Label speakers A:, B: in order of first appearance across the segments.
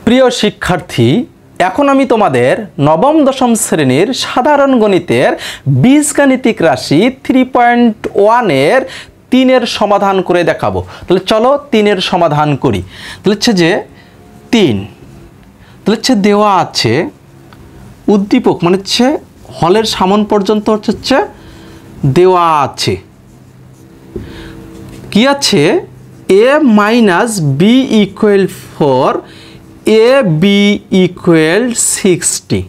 A: প্রিয় শিক্ষার্থী, এখন আমি তোমাদের নবম দশম শ্রেণীর সাধারণ গণিতের বীজগাণিতিক রাশি 3.1 এর 3 এর সমাধান করে দেখাবো। তাহলে চলো 3 এর সমাধান করি। তাহলে হচ্ছে যে 3, তাহলে হচ্ছে দেওয়া আছে উদ্দীপক মানে হচ্ছে হলের সামন পর্যন্ত হচ্ছে দেওয়া আছে কি আছে a minus B equal 4, a b equal 60।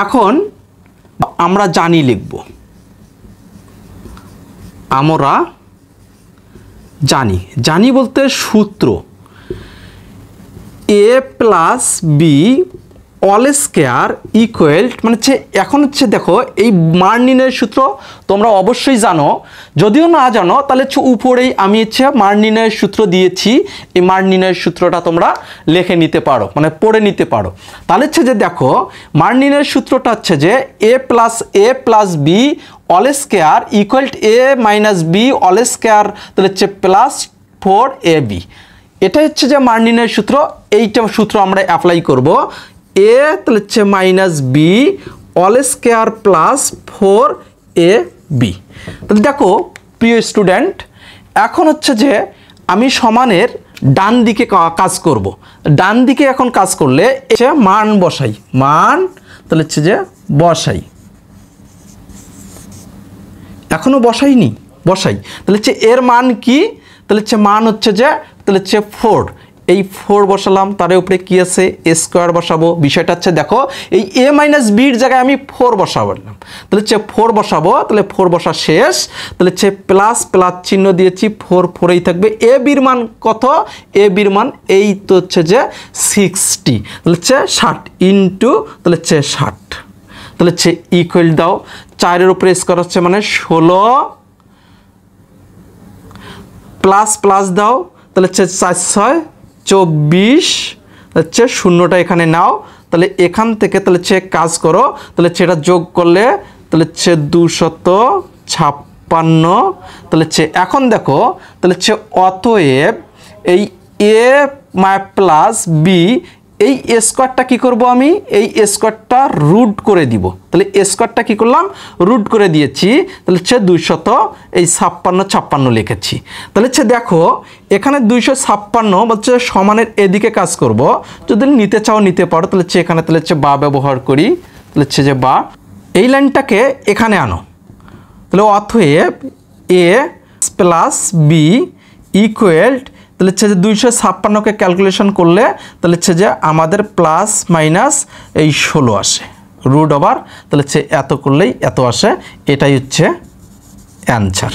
A: এখন আমরা জানি লিখব, আমরা জানি বলতে সূত্র a plus B all square equal মানে হচ্ছে এখন হচ্ছে দেখো এই মান নির্ণয়ের সূত্র তোমরা অবশ্যই জানো, যদিও না জানো তাহলে হচ্ছে উপরেই আমি হচ্ছে মান নির্ণয়ের সূত্র দিয়েছি, এই মান নির্ণয়ের সূত্রটা তোমরা লিখে নিতে পারো মানে পড়ে নিতে পারো। তাহলে হচ্ছে যে দেখো মান নির্ণয়ের সূত্রটা হচ্ছে যে a plus B all square equal a minus B all square, তাহলে হচ্ছে প্লাস 4ab। এটা হচ্ছে যে মান নির্ণয়ের সূত্র, এইটা সূত্র আমরা অ্যাপ্লাই করব। a তাহলে হচ্ছে minus B all square plus 4ab। তাহলে দেখো প্রিয় স্টুডেন্ট, এখন হচ্ছে যে আমি সমানের ডান দিকে কাজ করব। ডান দিকে এখন কাজ করলে এসে মান বসাই, মান তাহলে হচ্ছে যে বসাই, এখনো বসাইনি, বসাই। তাহলে হচ্ছে এর মান কি, তাহলে হচ্ছে মান হচ্ছে যে তাহলে হচ্ছে 4, এই 4 বসালাম, তার উপরে কি আছে a স্কয়ার বসাবো। বিষয়টা হচ্ছে দেখো এই a মাইনাস বির জায়গায় আমি 4 বসাবো, তাহলে হচ্ছে 4 বসাবো, তাহলে 4 বসা শেষ, তাহলে হচ্ছে প্লাস চিহ্ন দিয়েছি, 4 4এই থাকবে। a বির মান কত, a বির মান এই তো হচ্ছে যে 60, তাহলে হচ্ছে 60 ইন্টু তাহলে হচ্ছে 60, তাহলে হচ্ছে ইকুয়াল দাও 4-এর উপরে স্কয়ার হচ্ছে মানে 16 প্লাস দাও, তাহলে হচ্ছে 4 6 24, হচ্ছে শূন্যটা এখানে নাও, তাহলে এখান থেকে তাহলে হচ্ছে কাজ করো, তাহলে হচ্ছে এটা যোগ করলে তাহলে হচ্ছে 256, তাহলে হচ্ছে এখন দেখো তাহলে হচ্ছে অতএব এই a প্লাস বি এই স্কয়ারটা কি করব, আমি এই স্কয়ারটা রুট করে দিব। তাহলে স্কয়ারটা কি করলাম, রুট করে দিয়েছি, তাহলে হচ্ছে 256 লিখেছি। তাহলে হচ্ছে দেখো এখানে 256 হচ্ছে সমানের এদিকে কাজ করব, যদি নিতে চাও নিতে পারো। তাহলে হচ্ছে এখানে তাহলে হচ্ছে বা ব্যবহার করি, তাহলে হচ্ছে যে বা এই লাইনটাকে এখানে আনো, তাহলে অতএব a প্লাস বি ইকুয়াল তাহলে হচ্ছে যে 256কে ক্যালকুলেশন করলে তাহলে হচ্ছে যে আমাদের প্লাস মাইনাস এই 16 আসে, রুট ওভার তাহলে হচ্ছে এত করলেই এত আসে, এটাই হচ্ছে অ্যান্সার।